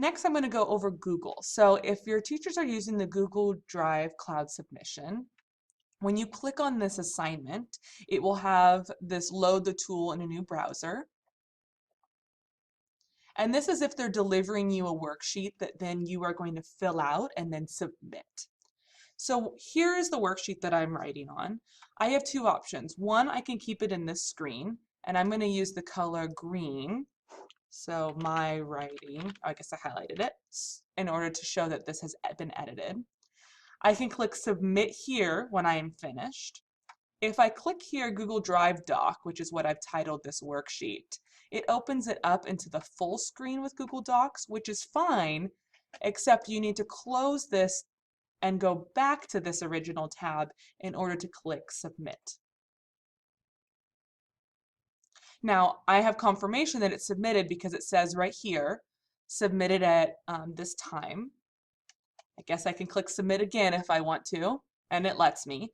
Next, I'm going to go over Google. So if your teachers are using the Google Drive Cloud Submission, when you click on this assignment, it will have this load the tool in a new browser. And this is if they're delivering you a worksheet that then you are going to fill out and then submit. So here is the worksheet that I'm writing on. I have two options. One, I can keep it in this screen, and I'm going to use the color green. So my writing, I guess I highlighted it in order to show that this has been edited. I can click submit here when I am finished. If I click here Google Drive Doc, which is what I've titled this worksheet, it opens it up into the full screen with Google Docs, which is fine, except you need to close this and go back to this original tab in order to click submit. Now, I have confirmation that it's submitted because it says right here, submitted at this time. I guess I can click submit again if I want to, and it lets me.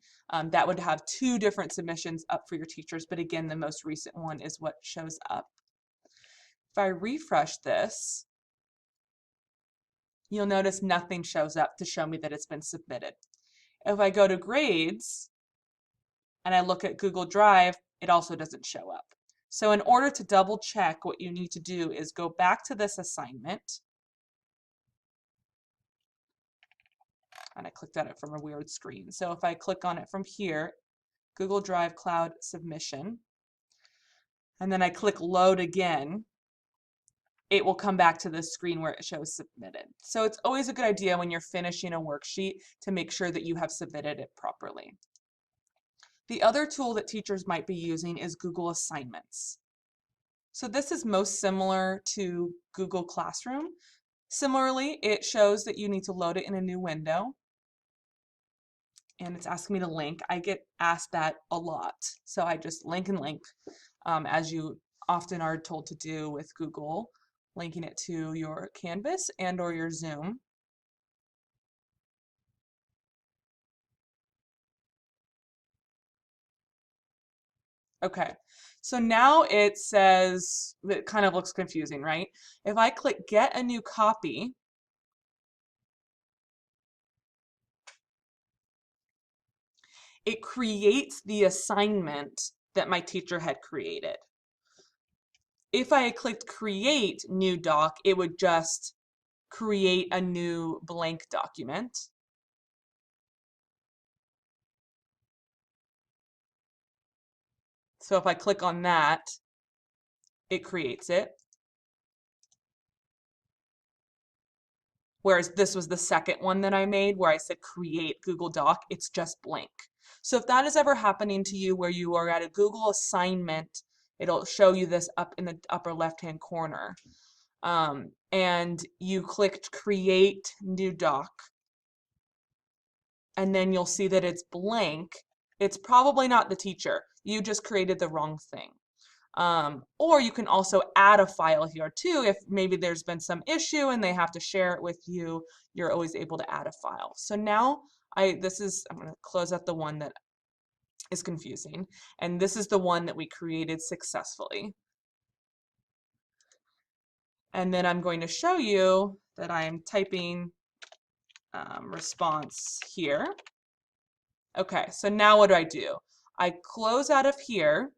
That would have two different submissions up for your teachers, but again, the most recent one is what shows up. If I refresh this, you'll notice nothing shows up to show me that it's been submitted. If I go to grades and I look at Google Drive, it also doesn't show up. So in order to double check, what you need to do is go back to this assignment. And I clicked on it from a weird screen. So if I click on it from here, Google Drive Cloud Submission, and then I click load again, it will come back to this screen where it shows submitted. So it's always a good idea when you're finishing a worksheet to make sure that you have submitted it properly. The other tool that teachers might be using is Google Assignments. So this is most similar to Google Classroom. Similarly, it shows that you need to load it in a new window. And it's asking me to link. I get asked that a lot. So I just link and link, as you often are told to do with Google, linking it to your Canvas and or your Zoom. Okay, so now it says, it kind of looks confusing, right? If I click get a new copy, it creates the assignment that my teacher had created. If I had clicked create new doc, it would just create a new blank document. So if I click on that, it creates it. Whereas this was the second one that I made where I said create Google Doc, it's just blank. So if that is ever happening to you where you are at a Google assignment, it'll show you this up in the upper left-hand corner. And you clicked create new doc, and then you'll see that it's blank. It's probably not the teacher. You just created the wrong thing. Or you can also add a file here too. If maybe there's been some issue and they have to share it with you, you're always able to add a file. So now I'm going to close out the one that is confusing. And this is the one that we created successfully. And then I'm going to show you that I'm typing response here. Okay, so now what do? I close out of here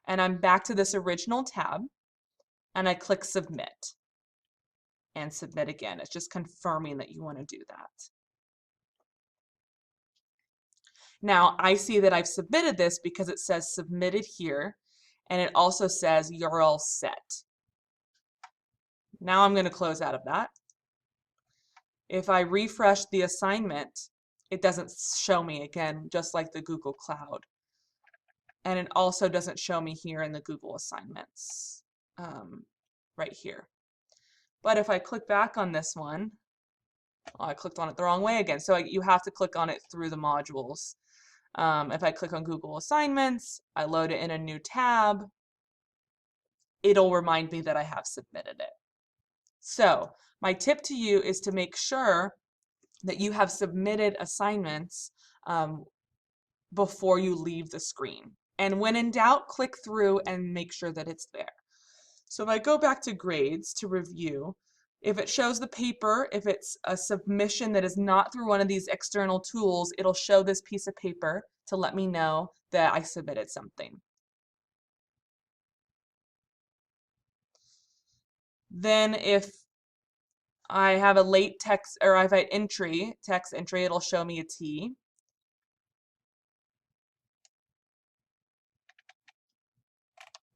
and I'm back to this original tab and I click submit and submit again. It's just confirming that you want to do that. Now I see that I've submitted this because it says submitted here and it also says URL set. Now I'm going to close out of that. If I refresh the assignment, it doesn't show me again, just like the Google Cloud. And it also doesn't show me here in the Google assignments right here. But if I click back on this one, oh, I clicked on it the wrong way again. So you have to click on it through the modules. If I click on Google Assignments, I load it in a new tab, it'll remind me that I have submitted it. So my tip to you is to make sure that you have submitted assignments before you leave the screen. And when in doubt, click through and make sure that it's there. So if I go back to grades to review, If it shows the paper, if it's a submission that is not through one of these external tools, it'll show this piece of paper to let me know that I submitted something. Then if I have a late text, or I've had text entry, it'll show me a T.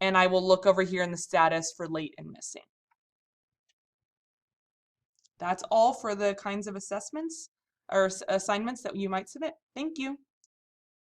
And I will look over here in the status for late and missing. That's all for the kinds of assessments or assignments that you might submit. Thank you.